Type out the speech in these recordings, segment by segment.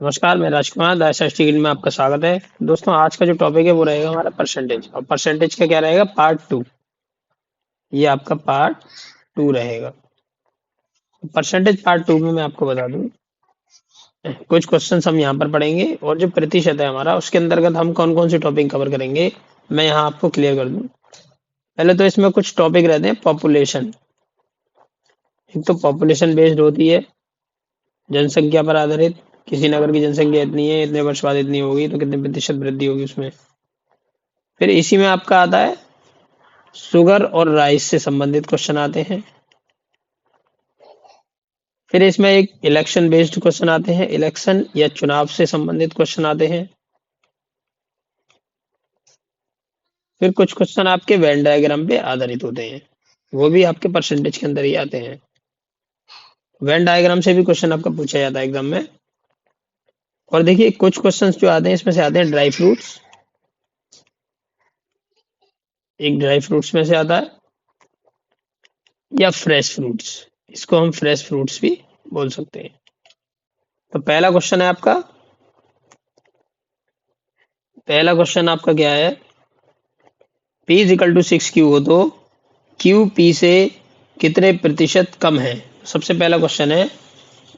नमस्कार, मैं राजकुमार दायसा में आपका स्वागत है। दोस्तों, आज का जो टॉपिक है वो रहेगा हमारा परसेंटेज, और परसेंटेज का क्या रहेगा, पार्ट टू। ये आपका पार्ट टू रहेगा। परसेंटेज पार्ट टू में मैं आपको बता दूं, कुछ क्वेश्चंस हम यहाँ पर पढ़ेंगे, और जो प्रतिशत है हमारा उसके अंतर्गत हम कौन कौन से टॉपिक कवर करेंगे, मैं यहाँ आपको क्लियर कर दूं। पहले तो इसमें कुछ टॉपिक रहते हैं पॉपुलेशन। एक तो पॉपुलेशन बेस्ड होती है, जनसंख्या पर आधारित। किसी नगर की जनसंख्या इतनी है, इतने वर्ष बाद इतनी होगी, तो कितने प्रतिशत वृद्धि होगी उसमें। फिर इसी में आपका आता है शुगर और राइस से संबंधित क्वेश्चन आते हैं। फिर इसमें एक इलेक्शन बेस्ड क्वेश्चन आते हैं, इलेक्शन या चुनाव से संबंधित क्वेश्चन आते हैं। फिर कुछ क्वेश्चन आपके वेन डायग्राम पे आधारित होते हैं, वो भी आपके परसेंटेज के अंदर ही आते हैं। वेन डायग्राम से भी क्वेश्चन आपका पूछा जाता है एग्जाम में। और देखिए, कुछ क्वेश्चन जो आते हैं इसमें से आते हैं ड्राई फ्रूट्स। एक ड्राई फ्रूट्स में से आता है, या फ्रेश फ्रूट्स। इसको हम फ्रेश फ्रूट्स भी बोल सकते हैं। तो पहला क्वेश्चन आपका क्या है, P is equal to 6Q हो तो Q P से कितने प्रतिशत कम है। सबसे पहला क्वेश्चन है,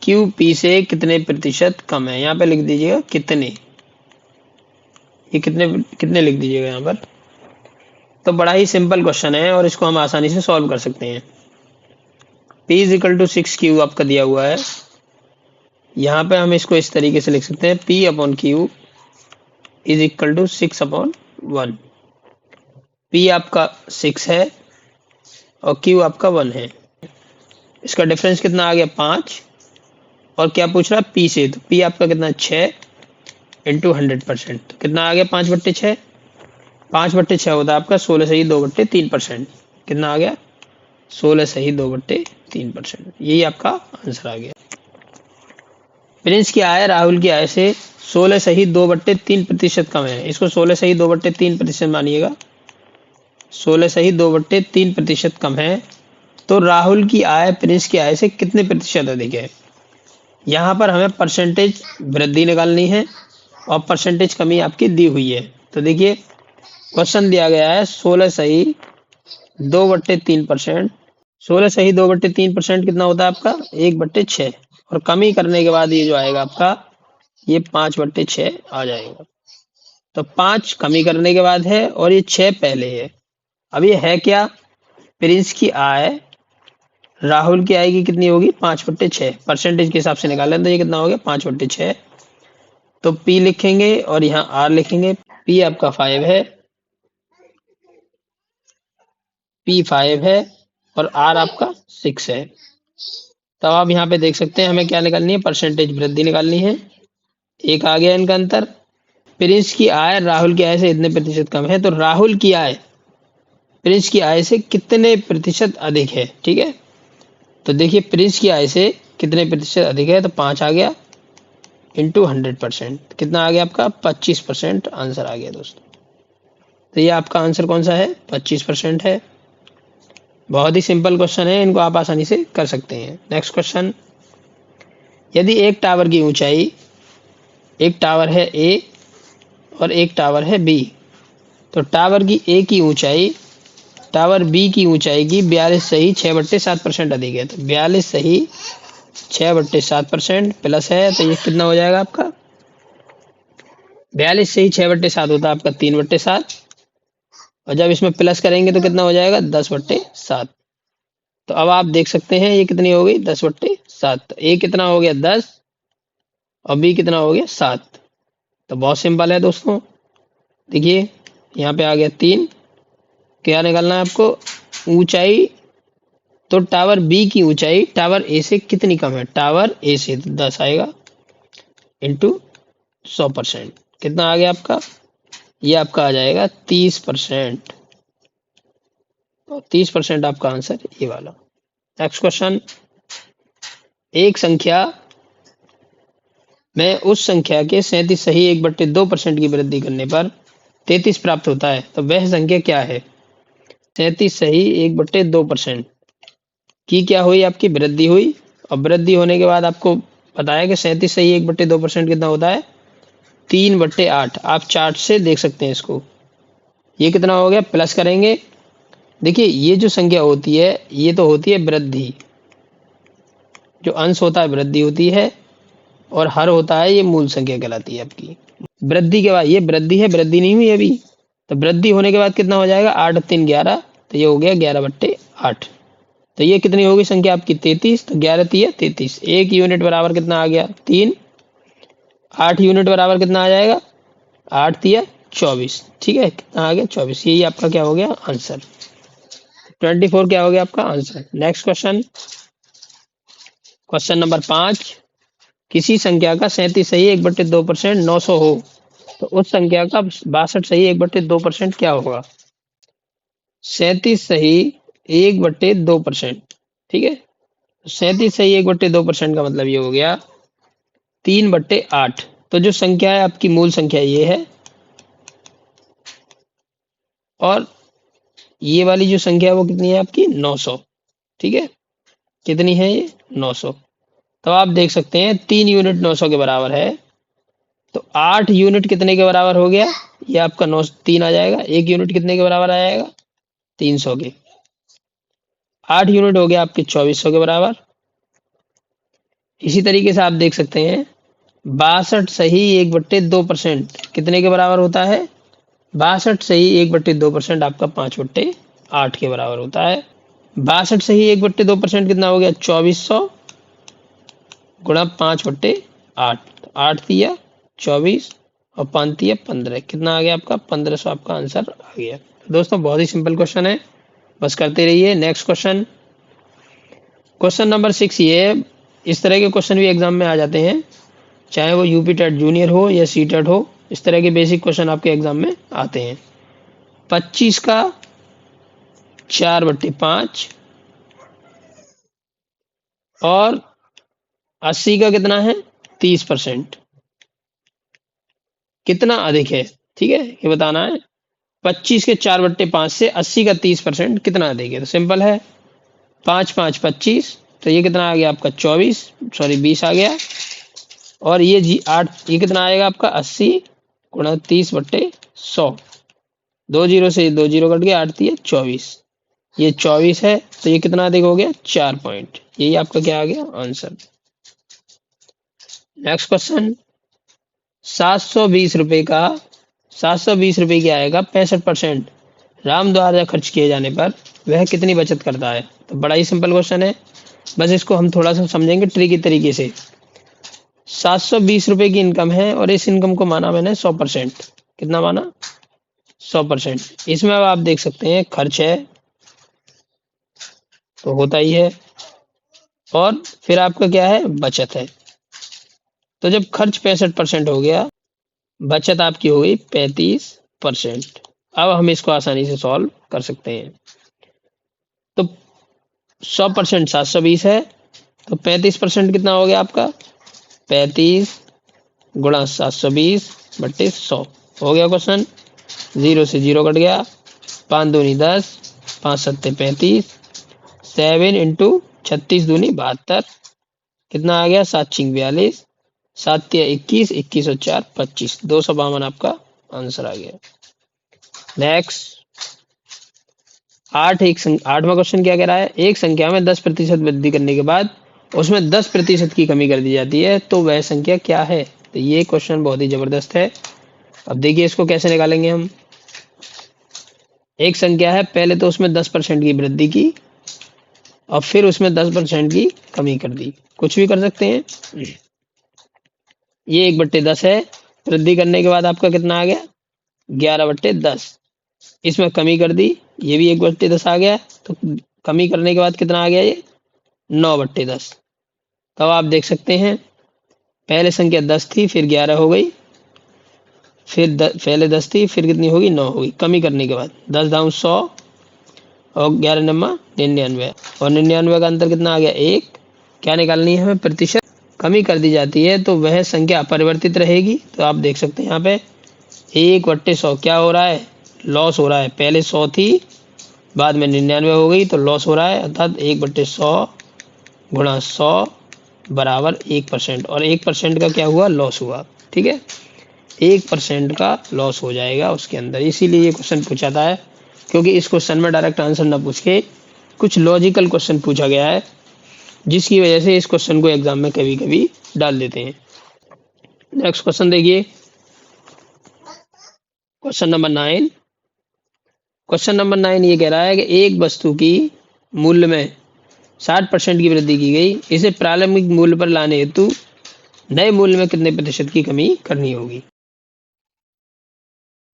Q P से कितने प्रतिशत कम है। यहाँ पे लिख दीजिएगा कितने, ये कितने कितने लिख दीजिएगा यहाँ पर। तो बड़ा ही सिंपल क्वेश्चन है और इसको हम आसानी से सॉल्व कर सकते हैं। P is equal to 6Q आपका दिया हुआ है। यहाँ पे हम इसको इस तरीके से लिख सकते हैं, P upon Q is equal to 6/1। P आपका 6 है और Q आपका 1 है। इसका डिफरेंस कितना आ गया, 5। और क्या पूछ रहा है, P से, तो P आपका कितना, 6 इंटू 100%। तो कितना आ गया, 5/6। 5/6 होता है आपका 16 सही 2/3%। कितना आ गया, 16 सही 2/3%। यही आपका आंसर आ गया। प्रिंस की आय राहुल की आय से 16 सही 2/3% कम है। इसको 16 सही 2/3% मानिएगा। 16 सही 2/3% कम है, तो राहुल की आय प्रिंस की आय से कितने प्रतिशत अधिक है। यहाँ पर हमें परसेंटेज वृद्धि निकालनी है और परसेंटेज कमी आपकी दी हुई है। तो देखिए, क्वेश्चन दिया गया है 16 सही 2/3%। 16 सही 2/3% कितना होता है आपका, 1/6। और कमी करने के बाद ये जो आएगा आपका, ये 5/6 आ जाएगा। तो 5 कमी करने के बाद है और ये 6 पहले है। अब ये है क्या, प्रिंस की आय राहुल की आय की कितनी होगी, 5/6। परसेंटेज के हिसाब से निकालें तो ये कितना हो गया, 5/6। तो P लिखेंगे और यहाँ R लिखेंगे। P आपका 5 है, P 5 है और R आपका 6 है। तब आप यहाँ पे देख सकते हैं हमें क्या निकालनी है, परसेंटेज वृद्धि निकालनी है। एक आ गया इनका अंतर। प्रिंस की आय राहुल की आय से इतने प्रतिशत कम है, तो राहुल की आय प्रिंस की आय से कितने प्रतिशत अधिक है। ठीक है, तो देखिए प्रिंस की आय से कितने प्रतिशत अधिक है, तो 5 आ गया इंटू 100%। कितना आ गया आपका, 25% आंसर आ गया दोस्तों। तो ये आपका आंसर कौन सा है, 25% है। बहुत ही सिंपल क्वेश्चन है, इनको आप आसानी से कर सकते हैं। नेक्स्ट क्वेश्चन, यदि एक टावर की ऊंचाई, एक टावर है A और एक टावर है B, तो टावर की A की ऊंचाई टावर B की ऊंचाई की 42 सही 6/7% अधिक है। तो 42 सही 6/7% प्लस है, तो ये कितना हो जाएगा आपका, 42 सही 6/7 होता है आपका 3/7, और जब इसमें प्लस करेंगे तो कितना हो जाएगा, 10/7। तो अब आप देख सकते हैं ये कितनी हो गई, 10/7। तो A कितना हो गया, 10, और B कितना हो गया, 7। तो बहुत सिंपल है दोस्तों। देखिए यहाँ पे आ गया 3। क्या निकालना है आपको, ऊंचाई, तो टावर बी की ऊंचाई टावर ए से कितनी कम है, टावर ए से, तो 10 आएगा इंटू 100%। कितना आ गया आपका, ये आपका आ जाएगा 30%। और 30% आपका आंसर ये वाला। नेक्स्ट क्वेश्चन, एक संख्या में उस संख्या के 37 सही 1/2% की वृद्धि करने पर 33 प्राप्त होता है, तो वह संख्या क्या है। 37 सही 1/2% की क्या हुई, आपकी वृद्धि हुई। और वृद्धि होने के बाद आपको बताया कि 37 सही 1/2% कितना होता है 3/8। आप चार्ट से देख सकते हैं इसको। ये कितना हो गया, प्लस करेंगे। देखिए ये जो संख्या होती है ये तो होती है वृद्धि, जो अंश होता है वृद्धि होती है, और हर होता है ये मूल संख्या कहलाती है आपकी। वृद्धि के बाद ये वृद्धि है, वृद्धि नहीं हुई अभी, तो वृद्धि होने के बाद कितना हो जाएगा 8 3 11, तो ये हो गया 11/8। तो ये कितनी होगी संख्या आपकी 33, तो 11 तिया 33। 1 यूनिट बराबर कितना आ गया 3। 8 यूनिट बराबर कितना आ जाएगा 8 तिया 24। ठीक है, कितना आ गया 24। यही आपका क्या हो गया आंसर। 24 क्या हो गया आपका answer. Next question, question number 5। किसी संख्या का 37 सही 1/2% 900 हो, तो उस संख्या का 62 सही 1/2% क्या होगा। 37 सही 1/2%, ठीक है। 37 सही 1/2% का मतलब ये हो गया 3/8। तो जो संख्या है आपकी मूल संख्या ये है, और ये वाली जो संख्या है वो कितनी है आपकी 900। ठीक है, कितनी है ये 900। तो आप देख सकते हैं 3 यूनिट 900 के बराबर है, तो 8 यूनिट कितने के बराबर हो गया, ये आपका 9 3 आ जाएगा। 1 यूनिट कितने के बराबर आ जाएगा 300 के। 8 यूनिट हो गया आपके 2400 के बराबर। इसी तरीके से आप देख सकते हैं 62 सही 1/2% कितने के बराबर होता है। 62 सही 1/2% आपका 5/8 के बराबर होता है। 62 सही 1/2% कितना हो गया 2400 गुणा 5/8। 8 तिया 24 और 5 तिया 15, कितना आ गया आपका 1500 आपका आंसर आ गया। तो दोस्तों बहुत ही सिंपल क्वेश्चन है, बस करते रहिए। Next question, question number 6। ये इस तरह के क्वेश्चन भी एग्जाम में आ जाते हैं, चाहे वो यूपी टेट जूनियर हो या सी टेट हो, इस तरह के बेसिक क्वेश्चन आपके एग्जाम में आते हैं। 25 का 4/5 और 80 का कितना है 30%, कितना अधिक है। ठीक है, ये बताना है। 25 के 4/5 से 80 का 30% कितना अधिक है। तो सिंपल है, 5 5 25, तो ये कितना आ गया आपका 20 आ गया। और ये जी 8, ये कितना आएगा आपका 80 गुणा 30/100। 2 जीरो से 2 जीरो कट गया, 8 तिया 24, ये 24 है, तो ये कितना अधिक हो गया 4 पॉइंट। यही आपका क्या आ गया आंसर। नेक्स्ट क्वेश्चन, 720 रुपए का 720 रुपए की आएगा 65% राम द्वारा खर्च किए जाने पर वह कितनी बचत करता है। तो बड़ा ही सिंपल क्वेश्चन है, बस इसको हम थोड़ा सा समझेंगे ट्रिकी तरीके से। 720 रुपए की इनकम है और इस इनकम को माना मैंने 100%। कितना माना 100%। इसमें अब आप देख सकते हैं खर्च है तो होता ही है, और फिर आपका क्या है बचत है। तो जब खर्च 65% हो गया, बचत आपकी हो गई 35%। अब हम इसको आसानी से सॉल्व कर सकते हैं। तो 100% 720 है, तो 35% कितना हो गया आपका 35 गुणा 720/100 हो गया क्वेश्चन। 0 से 0 कट गया, 5 दूनी 10, 5 सत्ते 35, 7 इंटू 36 दूनी 72, कितना आ गया 7 छिंग 42, 7 तिया 21, 21 और 4 25, 252 आपका आंसर आ गया। नेक्स्ट 8वां क्वेश्चन क्या कह रहा है, एक संख्या में 10% वृद्धि करने के बाद उसमें 10% की कमी कर दी जाती है, तो वह संख्या क्या है। तो ये क्वेश्चन बहुत ही जबरदस्त है। अब देखिए इसको कैसे निकालेंगे हम। एक संख्या है, पहले तो उसमें 10% की वृद्धि की और फिर उसमें 10% की कमी कर दी, कुछ भी कर सकते हैं। ये 1/10 है, वृद्धि करने के बाद आपका कितना आ गया 11/10। इसमें कमी कर दी, ये भी 1/10 आ गया, तो कमी करने के बाद कितना आ गया ये 9/10। तब आप देख सकते हैं पहले संख्या 10 थी, फिर 11 हो गई, फिर पहले 10 थी, फिर कितनी होगी 9 होगी। कमी करने के बाद 10 दाऊं 100 और 11 नम्मा 99, और 99 का अंतर कितना आ गया 1। क्या निकालनी है हमें प्रतिशत, कमी कर दी जाती है तो वह संख्या अपरिवर्तित रहेगी। तो आप देख सकते हैं यहाँ पे 1/100 क्या हो रहा है लॉस हो रहा है। पहले 100 थी, बाद में 99 हो गई, तो लॉस हो रहा है, अर्थात 1/100 गुणा 100 बराबर 1%, और 1% का क्या हुआ, लॉस हुआ। ठीक है, 1% का लॉस हो जाएगा उसके अंदर, इसीलिए ये क्वेश्चन पूछा था, क्योंकि इस क्वेश्चन में डायरेक्ट आंसर ना पूछ के कुछ लॉजिकल क्वेश्चन पूछा गया है, जिसकी वजह से इस क्वेश्चन को एग्जाम में कभी कभी डाल देते हैं। नेक्स्ट क्वेश्चन देखिए, क्वेश्चन नंबर 9। क्वेश्चन नंबर 9 ये कह रहा है कि एक वस्तु की मूल्य में 60% की वृद्धि की गई, इसे प्रारंभिक मूल्य पर लाने हेतु नए मूल्य में कितने प्रतिशत की कमी करनी होगी।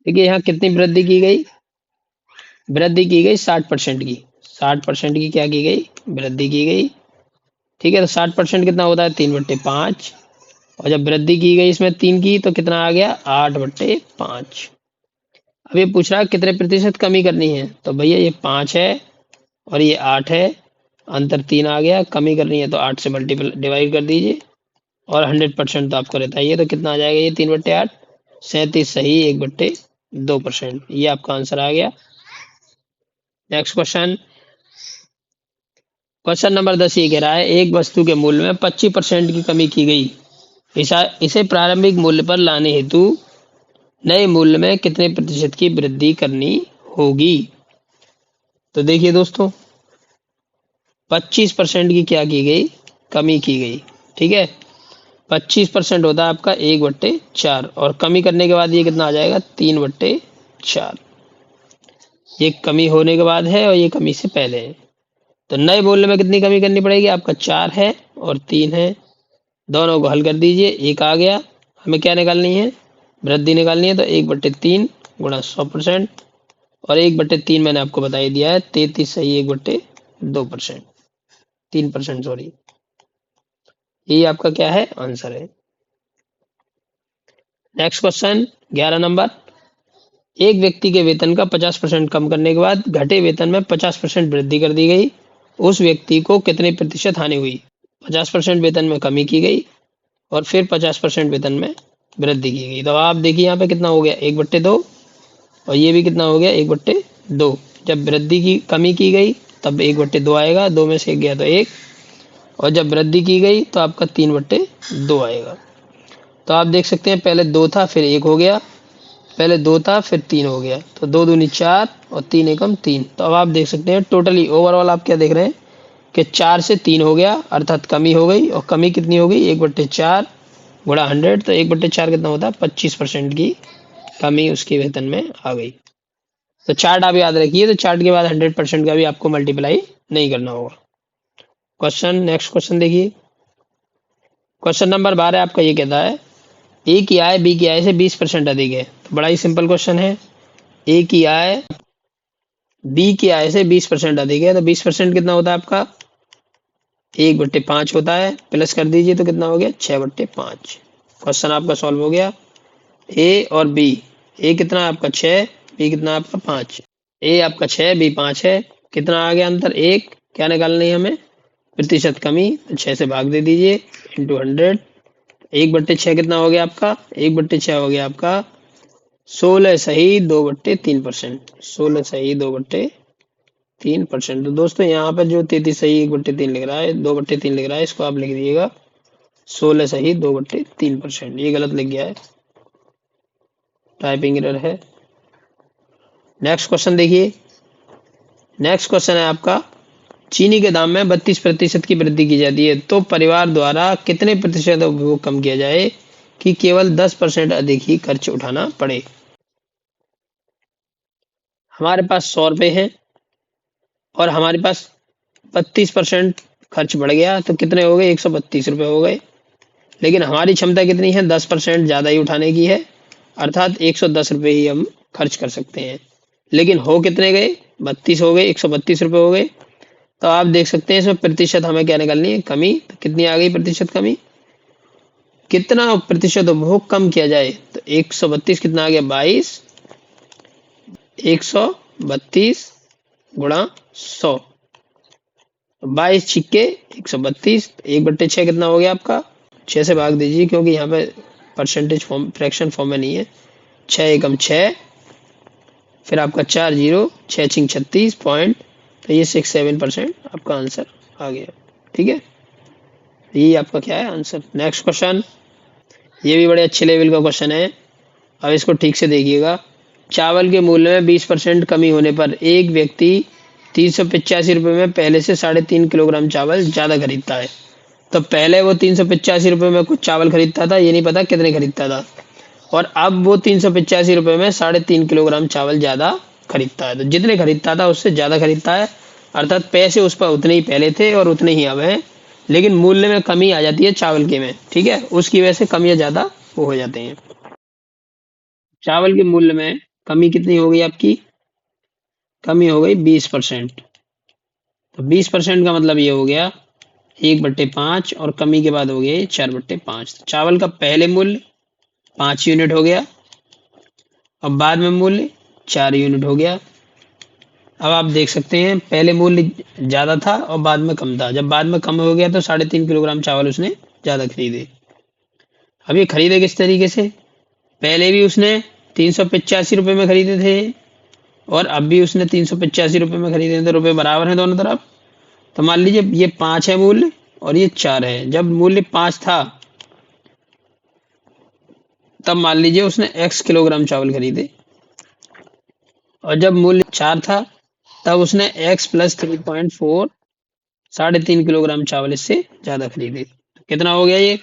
देखिए यहाँ कितनी वृद्धि की गई, वृद्धि की गई 60% की, 60% की क्या की गई, वृद्धि की गई। ठीक है, तो 60% कितना होता है, 3/5, और जब वृद्धि की गई इसमें 3 की तो कितना आ गया, 8/5। अब ये पूछ रहा है कितने प्रतिशत कमी करनी है, तो भैया ये 5 है और ये 8 है, अंतर 3 आ गया, कमी करनी है तो 8 से मल्टीपल डिवाइड कर दीजिए, और 100% तो आपको रहता ही है, तो कितना आ जाएगा ये 3/8, 37 सही, 1/2%, ये आपका आंसर आ गया। नेक्स्ट क्वेश्चन, क्वेश्चन नंबर 10 ये कह रहा है एक वस्तु के मूल्य में 25% की कमी की गई, इसे प्रारंभिक मूल्य पर लाने हेतु नए मूल्य में कितने प्रतिशत की वृद्धि करनी होगी। तो देखिए दोस्तों, 25% की क्या की गई, कमी की गई। ठीक है, 25% होता है आपका 1/4, और कमी करने के बाद ये कितना आ जाएगा, 3/4। ये कमी होने के बाद है और ये कमी से पहले है। तो नए मूल्य में कितनी कमी करनी पड़ेगी, आपका 4 है और 3 है, दोनों को हल कर दीजिए, एक आ गया। हमें क्या निकालनी है, वृद्धि निकालनी है, तो 1/3 गुणा 100%, और 1/3 मैंने आपको बता ही दिया है 33 सही, 1/2%, 3% सॉरी, ये आपका क्या है, आंसर है। नेक्स्ट क्वेश्चन 11 नंबर, एक व्यक्ति के वेतन का 50% कम करने के बाद घटे वेतन में 50% वृद्धि कर दी गई, उस व्यक्ति को कितने प्रतिशत हानि हुई। 50% वेतन में कमी की गई और फिर 50% वेतन में वृद्धि की गई, तो आप देखिए यहाँ पे कितना हो गया, 1/2, और ये भी कितना हो गया, 1/2। जब वृद्धि की कमी की गई तब 1/2 आएगा, 2 में से 1 गया तो 1, और जब वृद्धि की गई तो आपका 3/2 आएगा। तो आप देख सकते हैं पहले 2 था फिर 1 हो गया, पहले 2 था फिर 3 हो गया, तो 2 दूनी 4 और 3 एकम 3। तो अब आप देख सकते हैं टोटली ओवरऑल आप क्या देख रहे हैं कि 4 से 3 हो गया, अर्थात कमी हो गई, और कमी कितनी हो गई, 1/4 गुणा 100, तो 1/4 कितना होता है, 25% की कमी उसके वेतन में आ गई। तो चार्ट आप याद रखिए, तो चार्ट के बाद 100% का भी आपको मल्टीप्लाई नहीं करना होगा। क्वेश्चन, नेक्स्ट क्वेश्चन देखिए, क्वेश्चन नंबर 12 आपका ये कहता है ए की आय बी की आय से 20% अधिक है। तो बड़ा ही सिंपल क्वेश्चन है, ए की आय बी की आय से 20% अधिक है, तो 20% कितना होता है आपका, 1/5 होता है, प्लस कर दीजिए तो कितना हो गया, 6/5। क्वेश्चन आपका सॉल्व हो गया। ए और बी, ए कितना है आपका 6, बी कितना है आपका 5, ए आपका 6 बी 5 है, कितना आ गया अंतर, 1, क्या निकालनी है हमें, प्रतिशत कमी, तो 6 से भाग दे दीजिए इंटू 100, 1/6 कितना हो गया आपका, 1/6 हो गया आपका 16 सही 2/3%, 16 सही 2/3%। तो दोस्तों यहाँ पर जो 33 सही 1/3 लिख रहा है, 2/3 लिख रहा है, इसको आप लिख दीजिएगा 16 सही 2/3%, ये गलत लिख गया है, टाइपिंग एरर है। नेक्स्ट क्वेश्चन देखिए, नेक्स्ट क्वेश्चन है आपका, चीनी के दाम में 32% की वृद्धि की जाती है, तो परिवार द्वारा कितने प्रतिशत उपभोग कम किया जाए कि केवल 10% अधिक ही खर्च उठाना पड़े। हमारे पास 100 रुपए हैं और हमारे पास 32% खर्च बढ़ गया, तो कितने हो गए, 132 रुपए हो गए, लेकिन हमारी क्षमता कितनी है, 10% ज्यादा ही उठाने की है, अर्थात 110 रुपए ही हम खर्च कर सकते हैं, लेकिन हो कितने गए, 32 हो गए, 132 रुपए हो गए। तो आप देख सकते हैं इसमें प्रतिशत हमें क्या निकालनी है, कमी, तो कितनी आ गई प्रतिशत कमी, कितना प्रतिशत उपभोग कम किया जाए, तो 132 कितना आ गया, 22, 132 गुणा 100, 22 छिक्के 132, 1/6 कितना हो गया आपका, 6 से भाग दीजिए क्योंकि यहाँ पे परसेंटेज फॉर्म फ्रैक्शन फॉर्म में नहीं है, 6 एकम 6, फिर आपका 4 0, 6 छिंग 36 पॉइंट, तो ये 67% आपका आंसर आ गया। ठीक है, ये आपका क्या है आंसर। नेक्स्ट क्वेश्चन, ये भी बड़े अच्छे लेवल का क्वेश्चन है। अब इसको ठीक से देखिएगा। चावल के मूल्य में 20% कमी होने पर एक व्यक्ति 385 रुपये में पहले से 3.5 किलोग्राम चावल ज्यादा खरीदता है। तो पहले वो 385 रुपये में कुछ चावल खरीदता था, ये नहीं पता कितने खरीदता था, और अब वो 385 रुपये में 3.5 किलोग्राम चावल ज्यादा खरीदता है। तो जितने खरीदता था उससे ज्यादा खरीदता है, अर्थात पैसे उस पर उतने ही पहले थे और उतने ही अब हैं, लेकिन मूल्य में कमी आ जाती है चावल के में, ठीक है, उसकी वजह से कमियां ज्यादा वो हो जाते हैं। चावल के मूल्य में कमी कितनी हो गई आपकी, कमी हो गई 20%। तो 20% का मतलब ये हो गया 1/5 और कमी के बाद हो गया 4/5। तो चावल का पहले मूल्य 5 यूनिट हो गया और बाद में मूल्य 4 यूनिट हो गया। अब आप देख सकते हैं पहले मूल्य ज्यादा था और बाद में कम था। जब बाद में कम हो गया तो 3.5 किलोग्राम चावल उसने ज्यादा खरीदे। अब ये खरीदे किस तरीके से, पहले भी उसने 385 रुपये में खरीदे थे और अब भी उसने 385 रुपये में खरीदे थे, तो रुपये बराबर हैं दोनों तरफ। तो मान लीजिए ये 5 है मूल्य और ये 4 है। जब मूल्य 5 था तब मान लीजिए उसने x किलोग्राम चावल खरीदे, और जब मूल्य 4 था तब उसने x + 3.4 3.5 किलोग्राम चावल इससे ज्यादा खरीदे। तो कितना हो गया ये,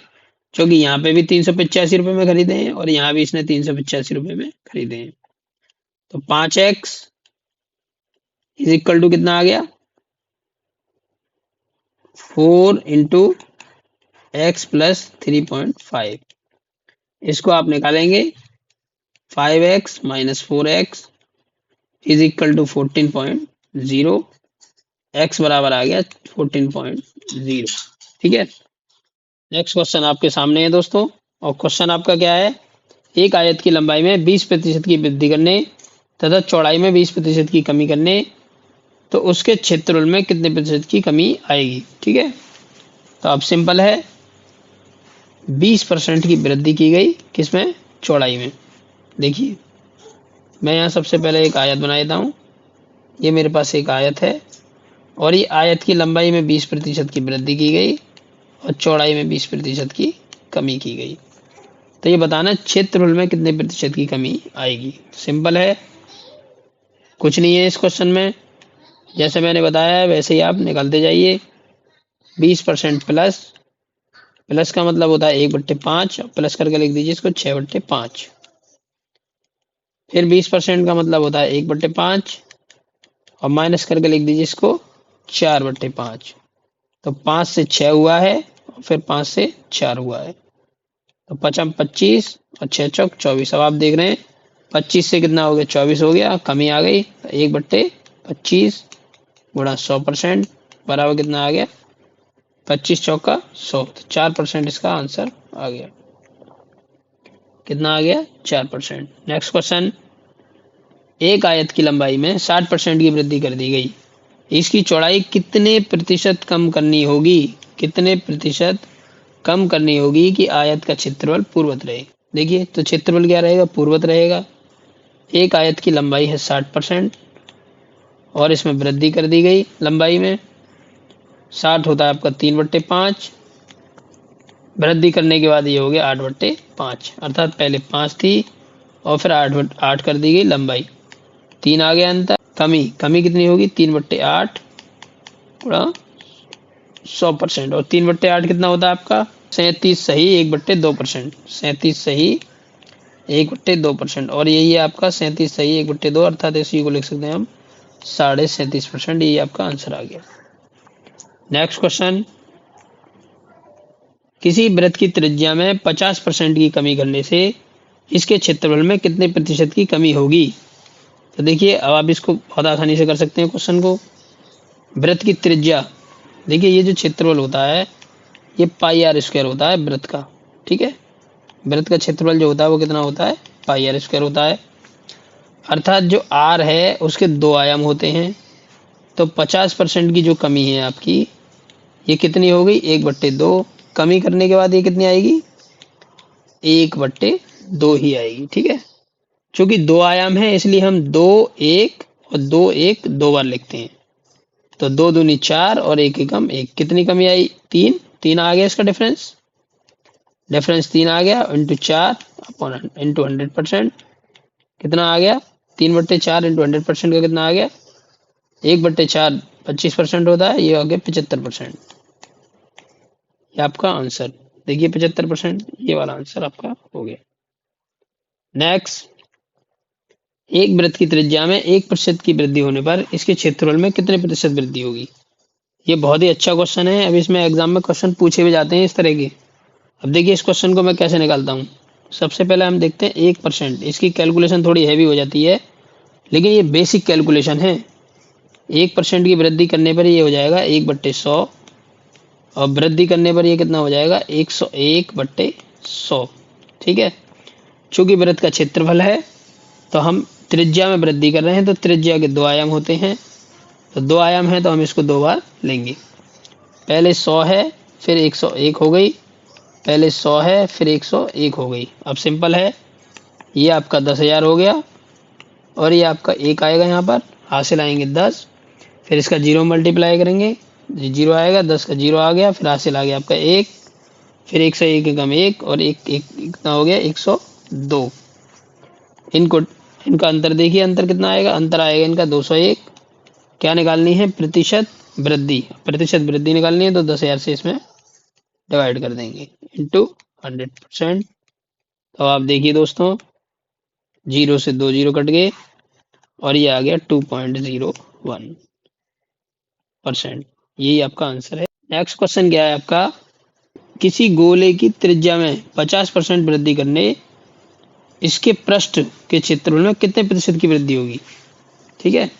क्योंकि यहाँ पे भी 385 रुपये में खरीदे हैं और यहाँ भी इसने 385 रुपये में खरीदे हैं। तो 5x = कितना आ गया, 4 × x + 3.5। इसको आप निकालेंगे, 5x - 4x = 14.0, x बराबर आ गया 14.0। ठीक है, नेक्स्ट क्वेश्चन आपके सामने है दोस्तों, और क्वेश्चन आपका क्या है, एक आयत की लंबाई में 20% की वृद्धि करने तथा चौड़ाई में 20% की कमी करने, तो उसके क्षेत्रफल में कितने प्रतिशत की कमी आएगी। ठीक है, तो अब सिंपल है, 20% की वृद्धि की गई किसमें, चौड़ाई में। देखिए मैं यहाँ सबसे पहले एक आयत बना देता हूँ। ये मेरे पास एक आयत है और ये आयत की लंबाई में 20% की वृद्धि की गई और चौड़ाई में 20% की कमी की गई। तो ये बताना क्षेत्रफल में कितने प्रतिशत की कमी आएगी। सिंपल है, कुछ नहीं है इस क्वेश्चन में, जैसे मैंने बताया वैसे ही आप निकालते जाइए। 20% प्लस का मतलब होता है 1/5, प्लस करके लिख दीजिए इसको 6/5। फिर 20% का मतलब होता है 1/5 और माइनस करके लिख दीजिए इसको 4/5। तो 5 से 6 हुआ है और फिर 5 से 4 हुआ है, तो 5 25 और 6 चौक 24। अब आप देख रहे हैं 25 से कितना हो गया, 24 हो गया, कमी आ गई। 1/25 गुणा 100% बराबर कितना आ गया, 25 चौका 100। 4% इसका आंसर आ गया। कितना आ गया, 4%। नेक्स्ट क्वेश्चन, एक आयत की लंबाई में 60% की वृद्धि कर दी गई, इसकी चौड़ाई कितने प्रतिशत कम करनी होगी, कितने प्रतिशत कम करनी होगी कि आयत का क्षेत्रफल पूर्ववत रहे। देखिए तो क्षेत्रफल क्या रहेगा, पूर्ववत रहेगा। एक आयत की लंबाई है 60% और इसमें वृद्धि कर दी गई लंबाई में, 60 होता है आपका 3/5, वृद्धि करने के बाद ये हो गया 8/5, अर्थात पहले 5 थी और फिर 8 कर दी गई लंबाई, 3 आ गया अंतर। कमी कितनी होगी, 3/8 गुणा 100%, और 3/8 कितना होता है आपका 37 सही 1/2%, 37 सही 1/2%, और यही है आपका 37 सही 1/2, अर्थात इसी को लिख सकते हैं हम 37.5%। यही आपका आंसर आ गया। नेक्स्ट क्वेश्चन, किसी वृत्त की त्रिज्या में 50% की कमी करने से इसके क्षेत्रफल में कितने प्रतिशत की कमी होगी। तो देखिए अब आप इसको बहुत आसानी से कर सकते हैं क्वेश्चन को। वृत्त की त्रिज्या, देखिए ये जो क्षेत्रफल होता है ये πr² होता है वृत्त का। ठीक है, वृत्त का क्षेत्रफल जो होता है वो कितना होता है, πr² होता है, अर्थात जो r है उसके 2 आयाम होते हैं। तो 50% की जो कमी है आपकी ये कितनी हो गई, 1/2। कमी करने के बाद ये कितनी आएगी, 1/2 ही आएगी। ठीक है, क्योंकि 2 आयाम है इसलिए हम 2 1 और 2 1 2 बार लिखते हैं। तो 2 दूनी 4 और 1 एकम 1, कितनी कमी आई, 3। 3 आ गया इसका डिफरेंस 3 आ गया इंटू 4 अपॉन इंटू 100%, कितना आ गया 3/4 इंटू 100% का कितना आ गया 1/4 25% होता है, ये आ गया 75%। ये आपका आंसर देखिए 75%, ये वाला आंसर आपका हो गया। नेक्स्ट, एक वृत्त की त्रिज्या में 1% की वृद्धि होने पर इसके क्षेत्रफल में कितने प्रतिशत वृद्धि होगी। ये बहुत ही अच्छा क्वेश्चन है। अब इसमें एग्जाम में क्वेश्चन पूछे भी जाते हैं इस तरह के। अब देखिए इस क्वेश्चन को मैं कैसे निकालता हूँ। सबसे पहले हम देखते हैं 1%, इसकी कैलकुलेशन थोड़ी हैवी हो जाती है, लेकिन ये बेसिक कैलकुलेशन है। 1% की वृद्धि करने पर ये हो जाएगा 1/100, और वृद्धि करने पर ये कितना हो जाएगा 101/100। ठीक है, चूंकि वृत्त का क्षेत्रफल है तो हम त्रिज्या में वृद्धि कर रहे हैं, तो त्रिज्या के 2 आयाम होते हैं, तो 2 आयाम है तो हम इसको 2 बार लेंगे। पहले 100 है फिर 101 हो गई, पहले 100 है फिर 101 हो गई। अब सिंपल है, ये आपका 10,000 हो गया और ये आपका 1 आएगा, यहाँ पर हासिल आएंगे 10, फिर इसका 0 मल्टीप्लाई करेंगे, 0 आएगा, 10 का 0 आ गया, फिर हासिल आ गया आपका 1, फिर 101 के कम 1 और 1 कितना हो गया 102। इनका अंतर देखिए, अंतर कितना आएगा, अंतर आएगा इनका 201। क्या निकालनी है प्रतिशत वृद्धि, प्रतिशत वृद्धि निकालनी है, तो 10,000 से इसमें डिवाइड कर देंगे इंटू 100%। तो आप देखिए दोस्तों 0 से 2 0 कट गए और ये आ गया 2.01%। यही आपका आंसर है। नेक्स्ट क्वेश्चन क्या है आपका, किसी गोले की त्रिज्या में 50% वृद्धि करने इसके पृष्ठ के क्षेत्रफल में कितने प्रतिशत की वृद्धि होगी। ठीक है,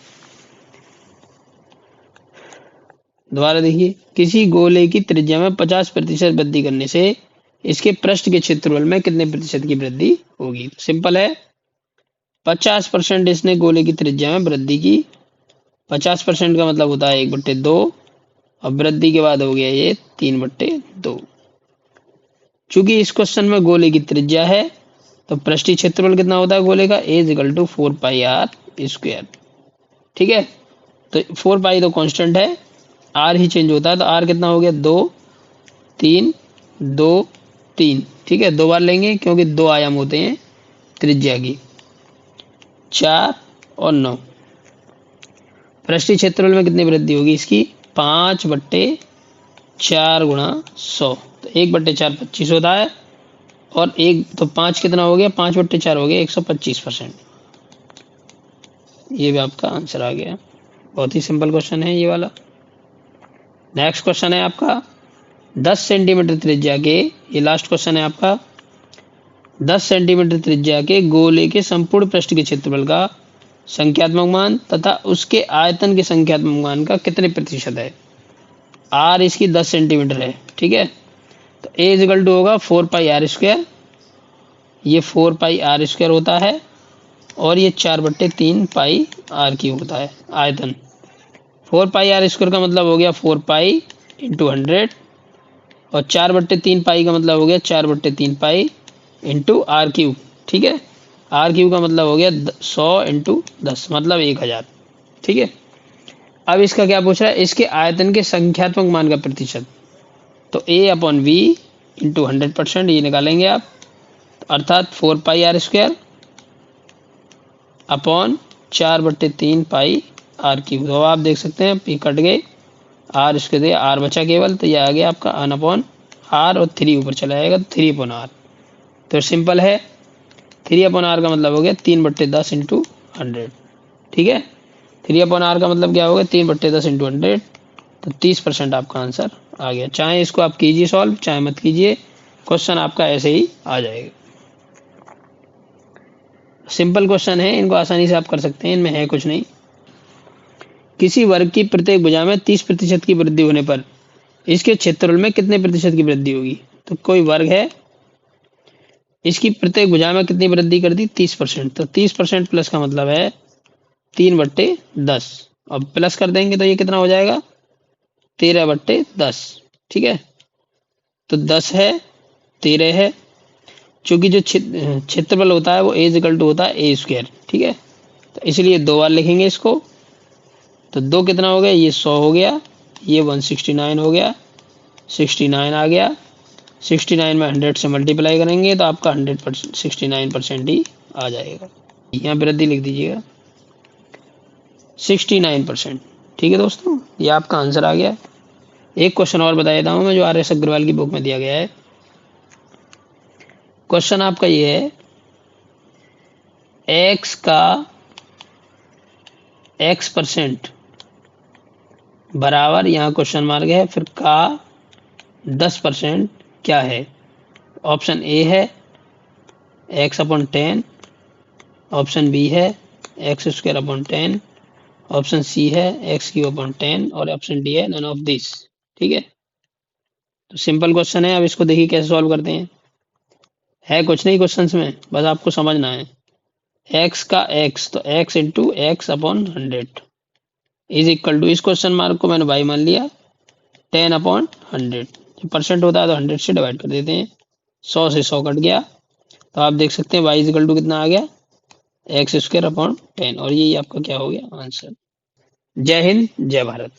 दोबारा देखिए, किसी गोले की त्रिज्या में 50% वृद्धि करने से इसके पृष्ठ के क्षेत्रफल में कितने प्रतिशत की वृद्धि होगी। सिंपल है, 50% इसने गोले की त्रिज्या में वृद्धि की, 50% का मतलब होता है 1/2, और वृद्धि के बाद हो गया ये 3/2। चूंकि इस क्वेश्चन में गोले की त्रिज्या है तो पृष्ठीय क्षेत्रफल कितना होता है गोले का, A = 4πr²। ठीक है, तो 4π तो कांस्टेंट है, r ही चेंज होता है, तो r कितना हो गया 2 3 2 3। ठीक है, 2 बार लेंगे क्योंकि 2 आयाम होते हैं त्रिज्या की, 4 और 9। पृष्ठीय क्षेत्रफल में कितनी वृद्धि होगी इसकी, 5/4 गुणा 100, तो 1/4 25 होता है, और 1 तो 5 कितना हो गया, 5/4 हो गया 125%। ये भी आपका आंसर आ गया। बहुत ही सिंपल क्वेश्चन है ये वाला। नेक्स्ट क्वेश्चन है आपका 10 सेंटीमीटर त्रिज्या के, ये लास्ट क्वेश्चन है आपका, 10 सेंटीमीटर त्रिज्या के गोले के संपूर्ण पृष्ठ के क्षेत्रफल का संख्यात्मक मान तथा उसके आयतन के संख्यात्मक मान का कितने प्रतिशत है। r इसकी 10 सेंटीमीटर है। ठीक है, तो A = होगा 4πr², ये 4πr² होता है, और ये 4/3πr³ होता है आयतन। 4πr² का मतलब हो गया 4π × 100, और 4/3π का मतलब हो गया 4/3π × r³। ठीक है, r³ का मतलब हो गया 100 × 10 मतलब 1000। ठीक है, अब इसका क्या पूछ रहा है, इसके आयतन के संख्यात्मक मान का प्रतिशत, तो A/V × 100% ये निकालेंगे आप, अर्थात 4πr² अपॉन 4/3πr³। तो आप देख सकते हैं पी कट गए, r इसके दे r बचा केवल, तो ये आ गया आपका 1/r, और 3 ऊपर चला जाएगा तो 3/r। तो सिंपल है, 3/r का मतलब हो गया 3/10 × 100। ठीक है, 3/r का मतलब क्या होगा 3/10 × 100, तो 30% आपका आंसर आ गया। चाहे इसको आप कीजिए सॉल्व, चाहे मत कीजिए, क्वेश्चन आपका ऐसे ही आ जाएगा। सिंपल क्वेश्चन है, इनको आसानी से आप कर सकते हैं, इनमें है कुछ नहीं। किसी वर्ग की प्रत्येक भुजा में 30% की वृद्धि होने पर इसके क्षेत्रफल में कितने प्रतिशत की वृद्धि होगी। तो कोई वर्ग है, इसकी प्रत्येक भुजा में कितनी वृद्धि कर दी 30%, तो 30% प्लस का मतलब है 3/10, अब प्लस कर देंगे तो ये कितना हो जाएगा 13/10। ठीक है, तो 10 है 13 है, चूंकि जो क्षेत्रफल होता है वो A = होता है A²। ठीक है, तो इसलिए 2 बार लिखेंगे इसको, तो 2 कितना हो गया, ये 100 हो गया, ये 169 हो गया, 69 आ गया। 69 में 100 से मल्टीप्लाई करेंगे तो आपका 100% 69% ही आ जाएगा। यहाँ पे रद्दी लिख दीजिएगा 69%। ठीक है दोस्तों, ये आपका आंसर आ गया। एक क्वेश्चन और बता देता हूँ मैं, जो आर.एस. अग्रवाल की बुक में दिया गया है। क्वेश्चन आपका ये है, एक्स का x% बराबर, यहाँ क्वेश्चन मार्क है, फिर का 10% क्या है। ऑप्शन ए है x/10, ऑप्शन बी है x² 10, ऑप्शन सी है x³ 10 और ऑप्शन डी है नन ऑफ दिस। ठीक है, तो सिंपल क्वेश्चन है। अब इसको देखिए कैसे सॉल्व करते हैं। है कुछ नहीं क्वेश्चन में, बस आपको समझना है। x का x, तो x into x/100 is equal to, इस क्वेश्चन मार्क को मैंने y मान लिया, 10/100। परसेंट होता है तो 100 से डिवाइड कर देते हैं। 100 से 100 कट गया, तो आप देख सकते हैं y इज इक्वल टू कितना आ गया, x² 10। और यही आपका क्या हो गया आंसर। जय हिंद, जय भारत।